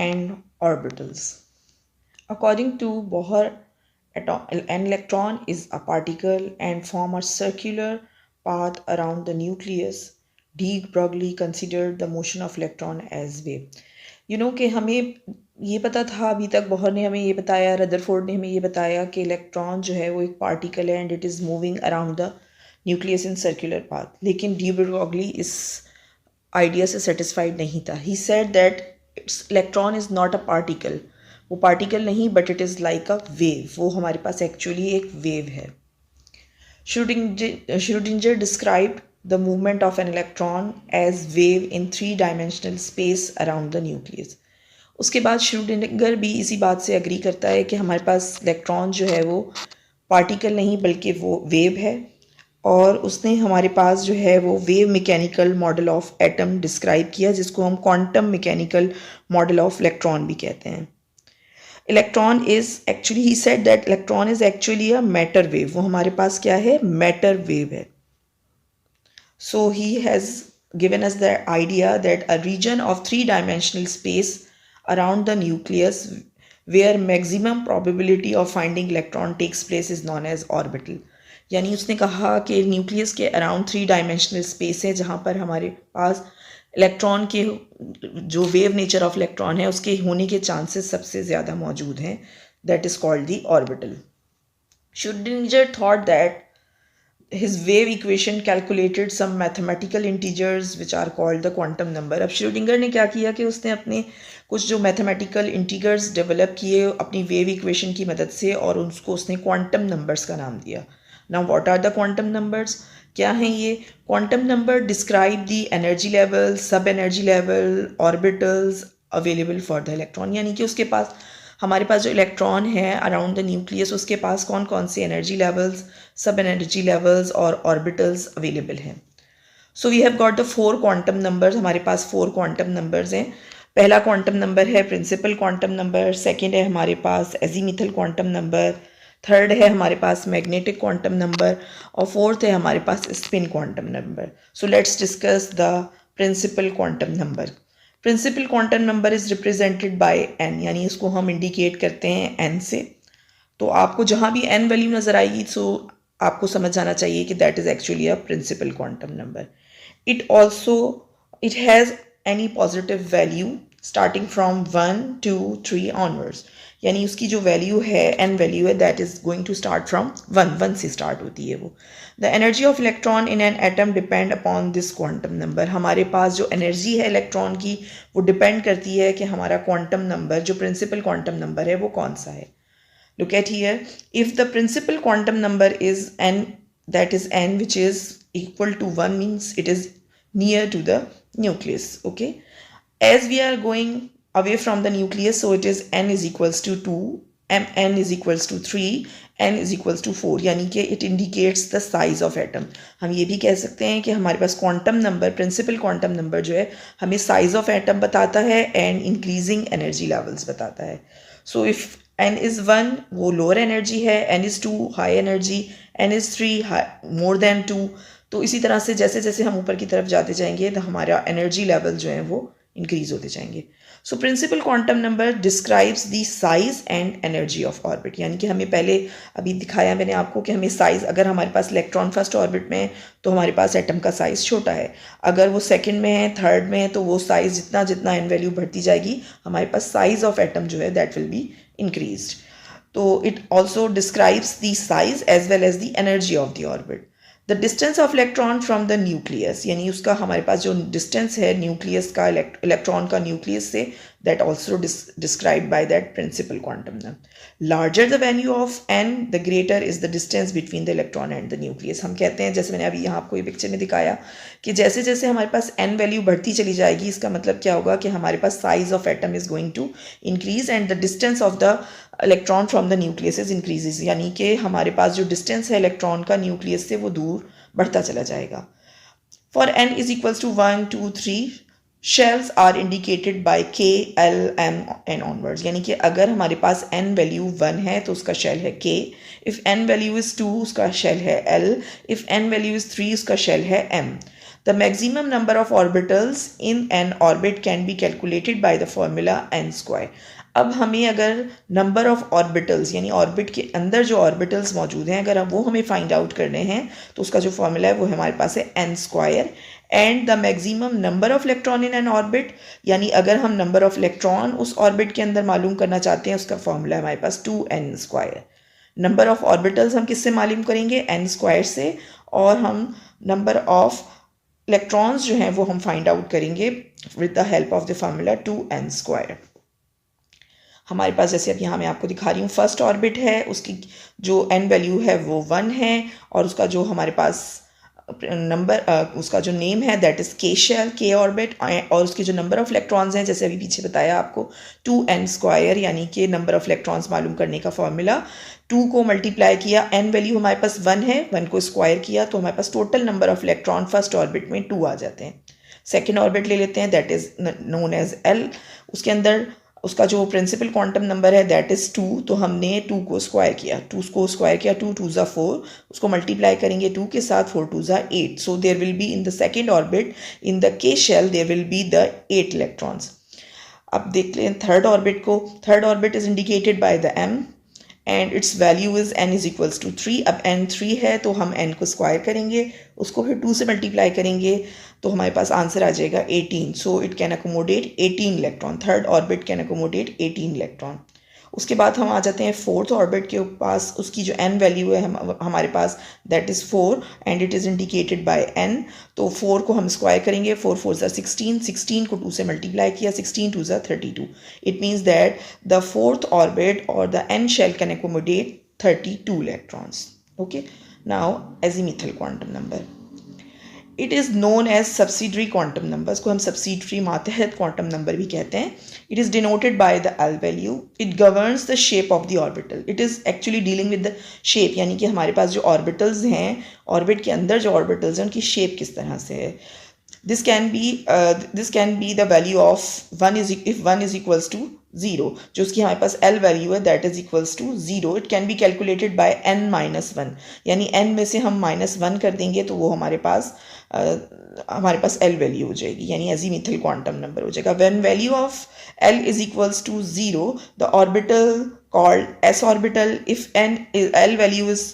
and orbitals. According to Bohr, an electron is a particle and form a circular path around the nucleus. De Broglie considered the motion of electron as wave. कि हमें ये पता था अभी तक, Bohr ने हमें ये बताया, रदरफोर्ड ने हमें ये बताया कि इलेक्ट्रॉन जो है वो एक पार्टिकल है and it is moving around the nucleus in circular path. लेकिन डी ब्रॉगली इस आइडिया से सेटिस्फाइड नहीं था. ही said that electron is not a particle. वो पार्टिकल नहीं, but it is like a wave. वो हमारे पास एक्चुअली एक वेव है. Schrödinger described the movement of an electron as wave in three-dimensional space around the nucleus. उसके बाद Schrodinger भी इसी बात से अग्री करता है कि हमारे पास इलेक्ट्रॉन जो है वो पार्टिकल नहीं बल्कि वो वेव है. और उसने हमारे पास जो है वो wave mechanical model of atom describe किया, जिसको हम quantum mechanical model of electron भी कहते हैं. Electron is actually, he said that electron is actually a matter wave. वो हमारे पास क्या है, मैटर वेव है. So he has given us the idea that a region of three dimensional space around the nucleus where maximum probability of finding electron takes place is known as orbital. यानी उसने कहा कि nucleus के around three dimensional space है जहाँ पर हमारे पास electron के जो वेव नेचर ऑफ इलेक्ट्रॉन है उसके होने के चांसेस सबसे ज़्यादा मौजूद हैं. That is called the orbital. Schrödinger thought that his wave equation calculated some mathematical integers which are called the quantum number. अब श्रोडिंगर ने क्या किया कि उसने अपने कुछ जो मैथमेटिकल इंटीजर्स डेवलप किए अपनी वेव इक्वेशन की मदद से, और उसको उसने क्वांटम नंबर्स का नाम दिया. Now what are the quantum numbers? क्या हैं ये? Quantum number describe the energy level, sub energy level, orbitals available for the electron. यानी कि उसके पास, हमारे पास जो इलेक्ट्रॉन है अराउंड द न्यूक्लियस, उसके पास कौन कौन से energy levels, sub energy levels और ऑर्बिटल्स अवेलेबल हैं. So we have got the 4 quantum numbers. हमारे पास 4 क्वांटम नंबर्स हैं. पहला क्वांटम नंबर है प्रिंसिपल क्वांटम नंबर, सेकेंड है हमारे पास एजीमिथल क्वांटम नंबर, थर्ड है हमारे पास मैग्नेटिक क्वांटम नंबर, और फोर्थ है हमारे पास spin quantum number. So let's discuss the principal quantum number. Principal quantum number is represented by N, यानी इसको हम इंडिकेट करते हैं एन से. तो आपको जहाँ भी एन वैल्यू नज़र आएगी सो आपको समझ जाना चाहिए कि that is actually a principal quantum number. It has any positive value starting from 1 2 3 onwards. यानी उसकी जो वैल्यू है, एन वैल्यू है, that is going to start from 1 से स्टार्ट होती है वो. The energy of electron in an atom depend upon this quantum number. हमारे पास जो एनर्जी है इलेक्ट्रॉन की वो डिपेंड करती है कि हमारा क्वांटम नंबर, जो प्रिंसिपल क्वांटम नंबर है, वो कौन सा है. Look at here, if the principal quantum number is n, that is n which is equal to 1, means it is near to the nucleus. Okay, as we are going away from the nucleus, so it is n is equals to 2, n is equals to 3, n is equals to 4. यानी कि it indicates the size of atom. हम ये भी कह सकते हैं कि हमारे पास quantum number, principal quantum number जो है हमें साइज ऑफ एटम बताता है एंड इंक्रीजिंग एनर्जी लेवल्स बताता है. सो इफ़ n is 1 वो लोअर एनर्जी है, n is 2 high energy, n is 3 more than 2. तो इसी तरह से जैसे जैसे हम ऊपर की तरफ जाते जाएंगे तो हमारा एनर्जी लेवल जो है वो इंक्रीज होते जाएंगे. So principal quantum number describes the size and energy of orbit. यानी कि हमें पहले अभी दिखाया मैंने आपको कि हमें साइज, अगर हमारे पास इलेक्ट्रॉन फर्स्ट ऑर्बिट में है तो हमारे पास एटम का साइज छोटा है, अगर वो सेकंड में है, थर्ड में है, तो वो साइज जितना जितना एन वैल्यू बढ़ती जाएगी हमारे पास साइज ऑफ एटम जो है that will be increased. So it also describes the size as well as the energy of the orbit. The distance of electron from the nucleus, यानी उसका हमारे पास जो distance है न्यूक्लियस का, इलेक्ट्रॉन का न्यूक्लियस से, that also described by that principal quantum number. Larger the value of n, the greater is the distance between the electron and the nucleus. हम कहते हैं, जैसे मैंने अभी यहाँ आपको ये पिक्चर में दिखाया, कि जैसे जैसे हमारे पास n वैल्यू बढ़ती चली जाएगी, इसका मतलब क्या होगा कि हमारे पास size of atom is going to increase and the distance of the electron from the nucleus is increases. यानी कि हमारे पास जो डिस्टेंस है इलेक्ट्रॉन का न्यूक्लियस से वो दूर बढ़ता चला जाएगा. For n is equals to 1 2 3 shells are indicated by k l m n onwards. यानी कि अगर हमारे पास n वैल्यू 1 है तो उसका शेल है k, if n value is 2 उसका शेल है l, if n value is 3 उसका शेल है m. The maximum number of orbitals in an orbit can be calculated by the formula n square. अब हमें अगर नंबर ऑफ ऑर्बिटल्स यानी orbit के अंदर जो ऑर्बिटल्स मौजूद हैं अगर वो हमें फाइंड आउट करने हैं तो उसका जो फॉर्मूला है वो हमारे पास है n square and the maximum number of electron in N orbit, यानी अगर हम नंबर ऑफ इलेक्ट्रॉन उस ऑर्बिट के अंदर मालूम करना चाहते हैं उसका फॉर्मूला है हमारे पास 2n square. Number of orbitals हम किससे मालूम करेंगे? n स्क्वायर से, और हम नंबर ऑफ इलेक्ट्रॉन्स जो हैं वो हम फाइंड आउट करेंगे with the help of the formula 2n square. हमारे पास जैसे अब यहाँ मैं आपको दिखा रही हूँ फर्स्ट ऑर्बिट है, उसकी जो n वैल्यू है वो 1 है और उसका जो हमारे पास नंबर उसका जो नेम है दैट इज़ के शेल के ऑर्बिट, और उसके जो नंबर ऑफ इलेक्ट्रॉन्स हैं जैसे अभी पीछे बताया आपको 2n स्क्वायर, यानी कि नंबर ऑफ इलेक्ट्रॉन्स मालूम करने का फॉर्मूला 2 को मल्टीप्लाई किया, n वैल्यू हमारे पास 1 है, 1 को स्क्वायर किया तो हमारे पास total number of electron first orbit में 2 आ जाते हैं। सेकेंड ऑर्बिट ले लेते हैं that is known as l, उसके अंदर उसका जो प्रिंसिपल क्वांटम नंबर है दैट इज़ 2, तो हमने 2 को स्क्वायर किया, 2 को स्क्वायर किया, 2 2 ज़ा 4, उसको मल्टीप्लाई करेंगे 2 के साथ, 4 2 ज़ा 8, so there will be in the second orbit in the K shell there will be the 8 electrons. अब देख लें थर्ड ऑर्बिट को, third orbit is indicated by the m and its value is n is equals to 3। अब n 3 है तो हम n को square करेंगे, उसको फिर 2 से मल्टीप्लाई करेंगे तो हमारे पास आंसर आ जाएगा 18, so it can accommodate 18 electron, third orbit can accommodate 18 electron. उसके बाद हम आ जाते हैं फोर्थ ऑर्बिट के पास, उसकी जो n वैल्यू है हमारे पास that is 4 and it is indicated by n, तो 4 को हम स्क्वायर करेंगे, 4 4 ज़ा 16, 16 को 2 से मल्टीप्लाई किया, 16 2 ज़ा 32, it means that the fourth orbit और the n shell can accommodate 32 electrons. Okay, now azimuthal quantum number, it is known as subsidiary quantum numbers को हम सब्सिडरी मातहत क्वांटम नंबर भी कहते हैं। It is denoted by the l value, it governs the shape of the orbital, it is actually dealing with the shape, यानी कि हमारे पास जो ऑर्बिटल्स हैं, ऑर्बिट के अंदर जो ऑर्बिटल्स हैं उनकी शेप किस तरह से है। this can be the value of 1 is if 1 is equals to 0, जो उसकी हमारे पास L वैल्यू है that is equals to 0, it can be calculated by n minus 1, यानी n में से हम -1 कर देंगे तो वो हमारे पास L वैल्यू हो जाएगी, यानी एजीमुथल क्वांटम नंबर हो जाएगा। when value of L is equals to 0, the orbital called s orbital, if L value is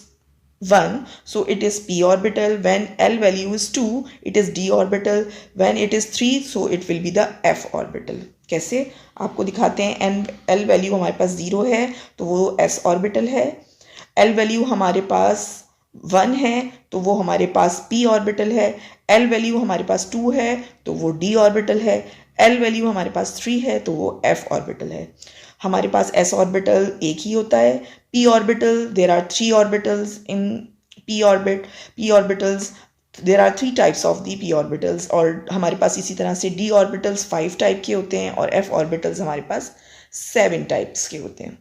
1, so it is p orbital, when L value is 2 it is d orbital, when it is 3 so it will be the f orbital। कैसे आपको दिखाते हैं, L value हमारे पास 0 है तो वो s orbital है, L value हमारे पास 1 है तो वो हमारे पास p ऑर्बिटल है, L वैल्यू हमारे पास 2 है तो वो d ऑर्बिटल है, L वैल्यू हमारे पास 3 है तो वो f ऑर्बिटल है। हमारे पास s ऑर्बिटल एक ही होता है, p orbital there are 3 orbitals in p orbit, p orbitals there are 3 types of the p orbitals, और हमारे पास इसी तरह से d ऑर्बिटल्स 5 टाइप के होते हैं और f ऑर्बिटल्स हमारे पास 7 टाइप्स के होते हैं।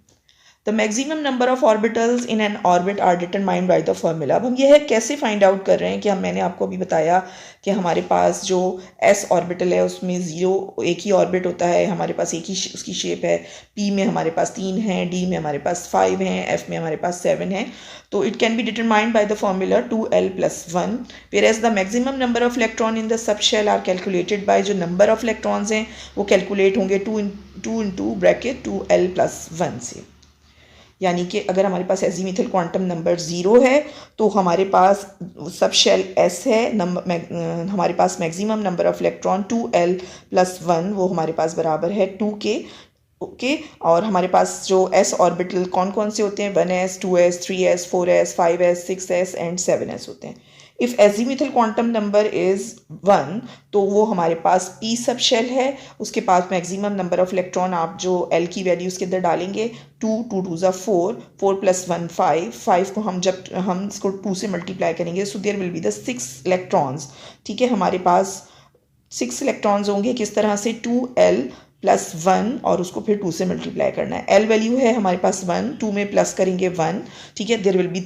The maximum number of orbitals in N orbit are determined by the formula. अब हम यह कैसे फाइंड आउट कर रहे हैं कि मैंने आपको अभी बताया कि हमारे पास जो s ऑर्बिटल है उसमें 0 एक ही ऑर्बिट होता है, हमारे पास एक ही उसकी शेप है, p में हमारे पास 3 हैं, d में हमारे पास 5 हैं, f में हमारे पास 7 हैं, तो it can be determined by the formula 2l + 1, whereas the maximum number of electron in the subshell are calculated by, जो नंबर ऑफ इलेक्ट्रॉन्स हैं वो कैलकुलेट होंगे 2 इंटू ब्रैकेट 2l + 1 से। यानी कि अगर हमारे पास एजीमुथल क्वांटम नंबर 0 है तो हमारे पास सब शेल s है, हमारे पास maximum number of electron 2l + 1 वो हमारे पास बराबर है 2 के। ओके, और हमारे पास जो s ऑर्बिटल कौन कौन से होते हैं, 1s 2s 3s 4s 5s 6s and 7s होते हैं। If azimuthal quantum number is 1 तो वो हमारे पास p सब शेल है, उसके पास मैक्सिमम नंबर ऑफ इलेक्ट्रॉन आप जो l की वैल्यू उसके अंदर डालेंगे 2 2 2 ज़ा 4 4 + 1 5 5 को हम जब हम इसको 2 से मल्टीप्लाई करेंगे so there will be the 6 electrons. ठीक है, हमारे पास 6 इलेक्ट्रॉन्स होंगे, किस तरह से 2l + 1 और उसको फिर 2 से मल्टीप्लाई करना है। L वैल्यू है हमारे पास 1, 2 में प्लस करेंगे 1, ठीक है, देयर विल बी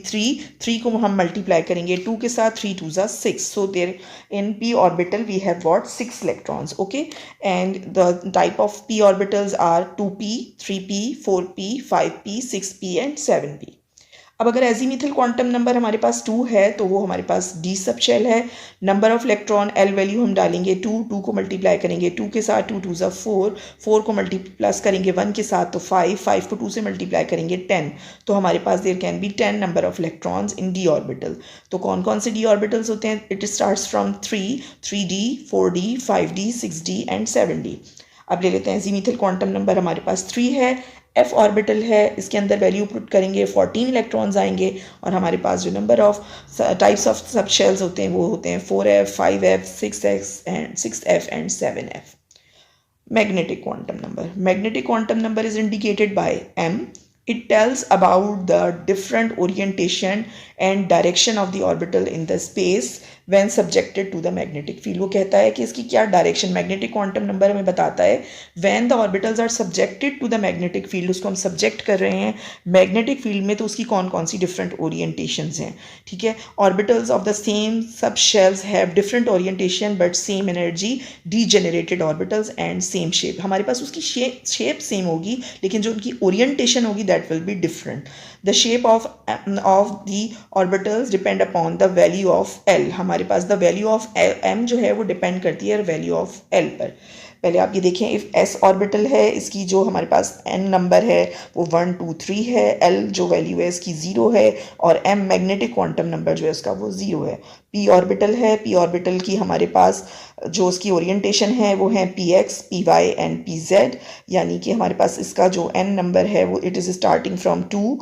3 को हम मल्टीप्लाई करेंगे 2 के साथ, 3 2 ज़ा 6, so there in p orbital we have got 6 electrons. Okay, and the type of p orbitals are 2p 3p 4p 5p 6p and 7p। अब अगर एजीमिथल क्वांटम नंबर हमारे पास 2 है तो वो हमारे पास डी सब शेल है। Number of electron L value हम डालेंगे 2 को मल्टीप्लाई करेंगे 2 के साथ, 2 2 4 को मल्टीप्लस करेंगे 1 के साथ तो 5 को 2 से मल्टीप्लाई करेंगे 10, तो हमारे पास there can be 10 number of electrons in d orbital. तो कौन कौन से डी ऑर्बिटल्स होते हैं? It starts from 3D 4D 5D 6D and 7D। अब ले लेते हैं एजीमिथल क्वांटम नंबर हमारे पास 3 है, एफ ऑर्बिटल है, इसके अंदर वैल्यू पुट करेंगे 14 इलेक्ट्रॉन्स आएंगे और हमारे पास जो नंबर ऑफ टाइप्स ऑफ सब शेल्स होते हैं वो होते हैं 4f 5f 6f and 7f। Magnetic quantum number. Magnetic quantum number is indicated by M. It tells about the different orientation and direction of the orbital in the space when subjected to the magnetic field. वो कहता है कि इसकी क्या direction, magnetic quantum number हमें बताता है when the orbitals are subjected to the magnetic field, उसको हम सब्जेक्ट कर रहे हैं मैग्नेटिक फील्ड में, तो उसकी कौन कौन सी डिफरेंट ओरिएंटेशंस हैं। ठीक है, ऑर्बिटल्स ऑफ द सेम सब shells have different orientation but same energy, degenerated orbitals and same shape. हमारे पास उसकी शेप सेम होगी लेकिन जो उनकी ओरिएंटेशन होगी that will be different. The shape of the orbitals depend upon the value of L. हमारे पास the value of M जो है वो डिपेंड करती है वैल्यू ऑफ एल पर। पहले आप ये देखें, इफ एस ऑर्बिटल है, इसकी जो हमारे पास एन नंबर है वो 1 2 3 है, एल जो वैल्यू है इसकी 0 है और एम मैग्नेटिक क्वांटम नंबर जो है उसका वो 0 है। पी ऑर्बिटल है, पी ऑर्बिटल की हमारे पास जो उसकी ओरिएंटेशन है वो है p x, p y and p z, यानी कि हमारे पास इसका जो एन नंबर है वो it is starting from 2,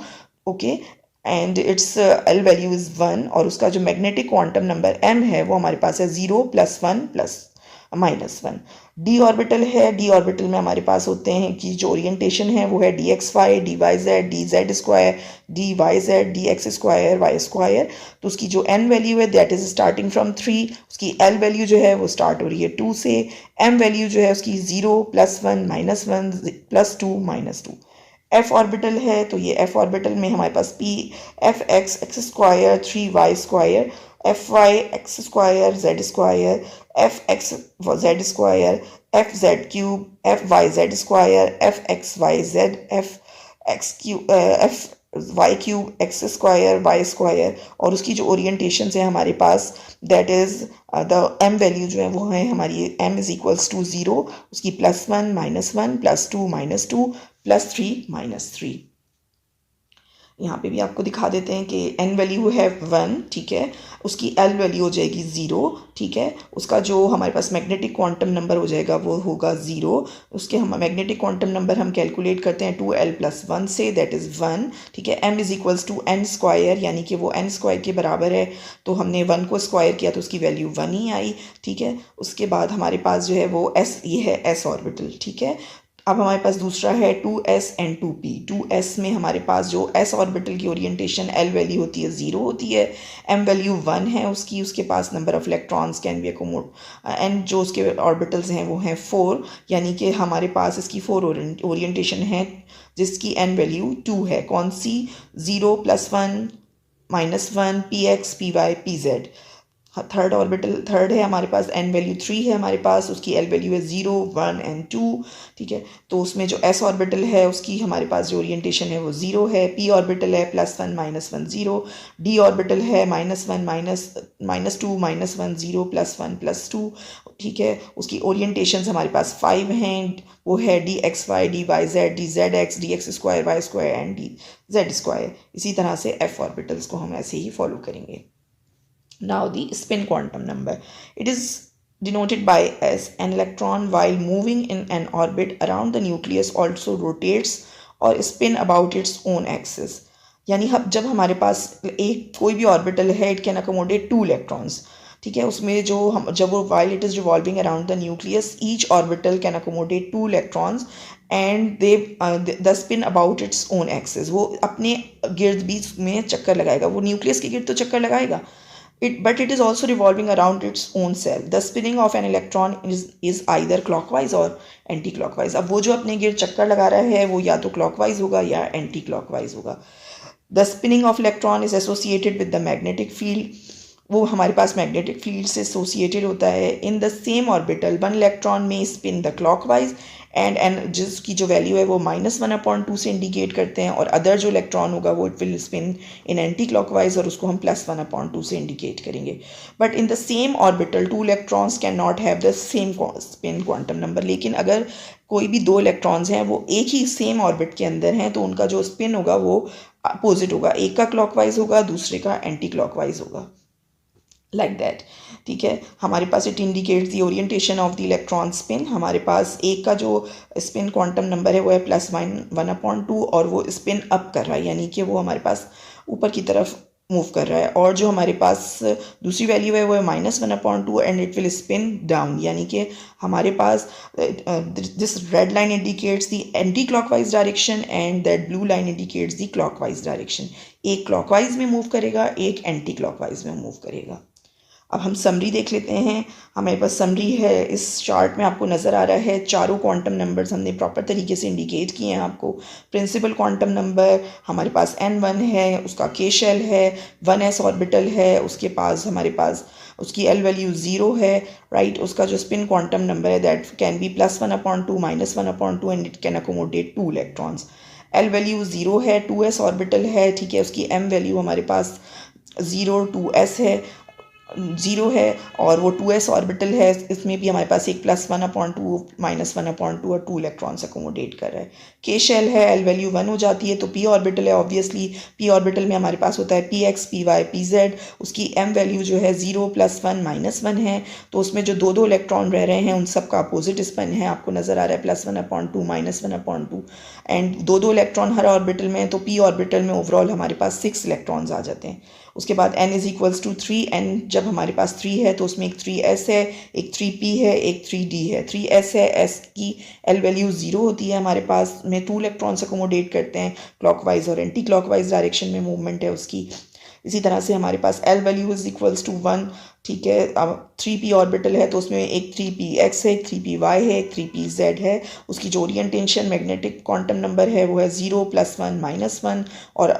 okay, and it's L value is 1 और उसका जो मैग्नेटिक क्वांटम नंबर एम है वो हमारे पास है 0 + 1 + -1। डी ऑर्बिटल है, डी ऑर्बिटल में हमारे पास होते हैं कि जो ओरिएंटेशन है वो है d x y, d y z, d z square, d y z, d x square, y square. तो उसकी जो एन वैल्यू है दैट इज स्टार्टिंग फ्रॉम 3, उसकी एल वैल्यू जो है वो स्टार्ट हो रही है 2 से, एम वैल्यू जो है उसकी 0 + 1 -1 +2 -2। एफ ऑर्बिटल है, तो ये एफ ऑर्बिटल में हमारे पास p f x x square 3y square, f y x square z square, f x z square, f z cube, f y z square, f x y z, f x cube, f y cube x square y square, और उसकी जो orientation है हमारे पास that is the m value जो है वो है हमारी m इज इक्वल्स टू 0, उसकी +1 -1 +2 -2 +3 -3। यहाँ पे भी आपको दिखा देते हैं कि n वैल्यू है 1, ठीक है, उसकी l वैल्यू हो जाएगी 0, ठीक है, उसका जो हमारे पास मैग्नेटिक क्वांटम नंबर हो जाएगा वो होगा 0, उसके हम मैग्नेटिक क्वांटम नंबर हम कैलकुलेट करते हैं 2l + 1 से, दैट इज़ 1, ठीक है। m is equals to n square, यानी कि वो n स्क्वायर के बराबर है, तो हमने 1 को स्क्वायर किया तो उसकी वैल्यू 1 ही आई, ठीक है। उसके बाद हमारे पास जो है वो s, ये है s ऑर्बिटल, ठीक है। अब हमारे पास दूसरा है 2s एंड 2p। 2s में हमारे पास जो s ऑर्बिटल की ओरिएंटेशन l वैल्यू होती है 0 होती है, m वैल्यू 1 है उसकी, उसके पास number of electrons can be accommodate and जो उसके ऑर्बिटल्स हैं वो हैं 4, यानी कि हमारे पास इसकी 4 ओरिएंटेशन है जिसकी n वैल्यू 2 है। कौन सी? 0 + 1 -1 px py pz। Third orbital third है हमारे पास, n वैल्यू 3 है हमारे पास, उसकी l वैल्यू है 0 1 एंड 2, ठीक है। तो उसमें जो s ऑर्बिटल है उसकी हमारे पास जो ओरिएंटेशन है वो 0 है, p ऑर्बिटल है +1 -1 0, d ऑर्बिटल है -1 -2 -1 0 +1 +2, ठीक है। उसकी ओरिएंटेशन हमारे पास 5 हैं, वो है d x y, d y z, d z x, d x square y square and d z square. इसी तरह से f ऑर्बिटल्स को हम ऐसे ही फॉलो करेंगे। Now the spin quantum number. It is denoted by S. An electron while moving in an orbit around the nucleus also rotates or spin about its own axis. यानी जब हमारे पास एक कोई भी ऑर्बिटल है इट कैन अकोमोडेट 2 इलेक्ट्रॉन्स, ठीक है। उसमें जो हम जब वो while it is revolving around the nucleus each orbital can accommodate 2 electrons and they the spin about its own axis. वो अपने गिर्द बीच में चक्कर लगाएगा, वो न्यूक्लियस के गिर्द तो चक्कर लगाएगा, but it is also revolving around its own cell. The spinning of an electron is either clockwise or anti-clockwise. अब वो जो अपने गिर्द चक्कर लगा रहा है वो या तो clockwise होगा या anti-clockwise होगा। The spinning of electron is associated with the magnetic field. वो हमारे पास मैग्नेटिक फील्ड से एसोसिएटेड होता है। In the same orbital one electron में स्पिन द क्लॉकवाइज एंड जिसकी जो वैल्यू है वो -1/2 से इंडिकेट करते हैं, और अदर जो इलेक्ट्रॉन होगा वो it will spin in anti clockwise और उसको हम +1/2 से इंडिकेट करेंगे। But in the same orbital two electrons can not have the same spin quantum number. लेकिन अगर कोई भी दो इलेक्ट्रॉन्स हैं वो एक ही सेम ऑर्बिट के अंदर हैं तो उनका जो स्पिन होगा वो अपोजिट होगा, एक का क्लॉकवाइज होगा दूसरे का एंटी क्लॉकवाइज होगा, लाइक दैट। ठीक है, हमारे पास it indicates the orientation of the electron spin. हमारे पास एक का जो स्पिन क्वांटम नंबर है वो है +1/2 और वो स्पिन अप कर रहा है, यानी कि वो हमारे पास ऊपर की तरफ मूव कर रहा है, और जो हमारे पास दूसरी वैल्यू है वो है -1/2 and it will spin down, यानी कि हमारे पास this red line indicates the anti clockwise direction and that blue line indicates the clockwise direction. एक क्लॉकवाइज में मूव करेगा, एक एंटी क्लॉकवाइज में मूव करेगा। अब हम समरी देख लेते हैं। हमारे पास समरी है, इस चार्ट में आपको नज़र आ रहा है चारों क्वांटम नंबर्स हमने प्रॉपर तरीके से इंडिकेट किए हैं आपको। प्रिंसिपल क्वांटम नंबर हमारे पास n1 है, उसका k शेल है, 1s ऑर्बिटल है, उसके पास हमारे पास उसकी l वैल्यू 0 है, राइट। उसका जो स्पिन क्वांटम नंबर है that can be +1/2 -1/2 and it can accommodate 2 electrons. l value 0 है, 2s ऑर्बिटल है, ठीक है। उसकी m वैल्यू हमारे पास 0 2s है, 0 है, और वो 2s ऑर्बिटल है। इसमें भी हमारे पास एक +1/2 -1/2 और 2 इलेक्ट्रॉन्स अकोमोडेट कर रहा है। k शेल है, l वैल्यू 1 हो जाती है तो p ऑर्बिटल है, ऑब्वियसली p ऑर्बिटल में हमारे पास होता है px py pz। उसकी m वैल्यू जो है 0 +1 -1 है, तो उसमें जो दो इलेक्ट्रॉन रह रहे हैं उन सब का अपोजिट स्पिन है, आपको नज़र आ रहा है +1/2 -1/2, एंड दो इलेक्ट्रॉन हर ऑर्बिटल में, तो p ऑर्बिटल में ओवरऑल हमारे पास 6 इलेक्ट्रॉन्स आ जाते हैं। उसके बाद n = 3, n जब हमारे पास 3 है तो उसमें एक 3s है, एक 3p है, एक 3d है। 3s है, s की l वैल्यू 0 होती है, हमारे पास में 2 इलेक्ट्रॉन्स अकोमोडेट करते हैं, क्लॉकवाइज और एंटी क्लॉकवाइज डायरेक्शन में मूवमेंट है उसकी। इसी तरह से हमारे पास l वैल्यू = 1, ठीक है। अब 3p ऑर्बिटल है तो उसमें एक 3px है, एक 3py है, एक 3pz है। उसकी जो ओरिएंटेशन मैग्नेटिक क्वांटम नंबर है वो है 0 +1 -1, और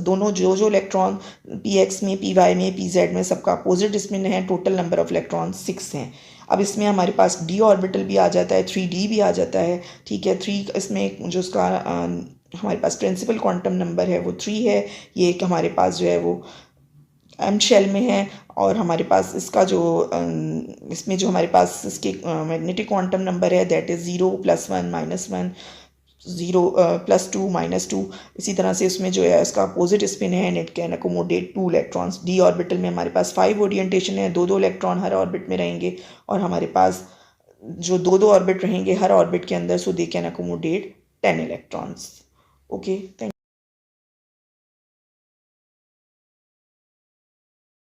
दोनों जो इलेक्ट्रॉन px में, py में, pz में सबका अपोजिट स्पिन है। टोटल नंबर ऑफ इलेक्ट्रॉन 6 हैं। अब इसमें हमारे पास d ऑर्बिटल भी आ जाता है, 3d भी आ जाता है, ठीक है। 3 इसमें जो उसका हमारे पास प्रिंसिपल क्वांटम नंबर है वो 3 है। ये एक हमारे पास जो है वो एम शेल में है, और हमारे पास इसका जो इसमें जो हमारे पास इसके मैग्नेटिक क्वांटम नंबर है दैट इज़ 0 +1 -1 0 +2 -2। इसी तरह से इसमें जो है इसका अपोजिट स्पिन है and it can accommodate 2 electrons. D orbital में हमारे पास 5 ओरिएंटेशन है, दो इलेक्ट्रॉन हर ऑर्बिट में रहेंगे, और हमारे पास जो दो ऑर्बिट रहेंगे हर ऑर्बिट के अंदर, so they can accommodate 10 electrons. Okay, thank